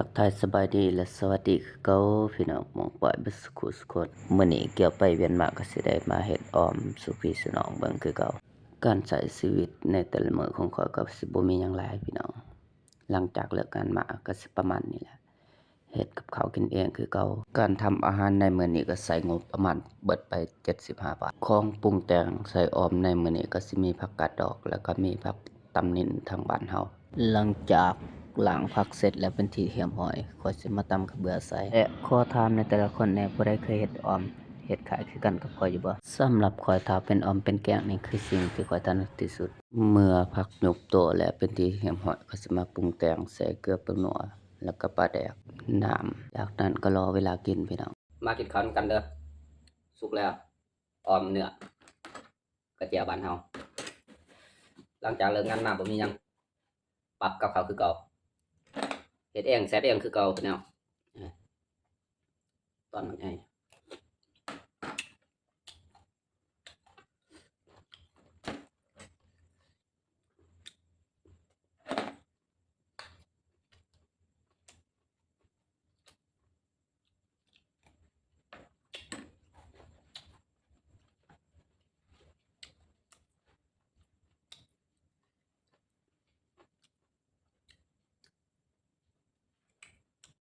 ทักทายสบายดีและสวัสดีคือเก่าพี่น้องหม้องปอยเบิดสุขุสุคนมื้อนี้เกี่ยวไปเวียนมาก็สิได้มาเฮ็ดออมสู่พี่สู่น้องเบิ่งคือเก่าการใช้ชีวิตในแต่ละมื้อของข้อยก็สิบ่มีหยังหลายพี่น้องหลังจากเลิกงานมาก็สิประมาณนี้แหละเฮ็ดกับข้าวกินเองคือเก่าการทำอาหารในมื้อนี้ก็ใช้งบประมาณเบิดไป75 บาทของปรุงแต่งใส่ออมในมื้อนี้ก็สิมีผักกาดดอกแล้วก็มีผักตำนิลทางบ้านเฮาหลังจากล้างผักเสร็จแล้วเป็นที่เรียบร้อยข้อยสิมาตำข้าวเบื่อใส่และขอถามในแต่ละคนแหน่ผู้ใดเคยเฮ็ดออมเฮ็ดขายคือกันกับข้อยอยู่บ่สำหรับข้อยถ้าเป็นออมเป็นแกงนี่คือสิ่งที่ข้อยถนัดที่สุดเมื่อผักหยุบโตแล้วเป็นที่เรียบร้อยข้อยสิมาปรุงแต่งใส่เกลือแป้งนัวแล้วก็ปลาแดกน้ำจากนั้นก็รอเวลากินพี่น้องมากินข้าวนำกันเด้อสุกแล้วออมเนื้อกระเจียวบ้านเฮาหลังจากเลิกงานมาบ่มีหยังปรับกับข้าวคือเก่าเฮ็ดเองแซ่บเองคือเก่าพี่น้องตอนมันใหญ่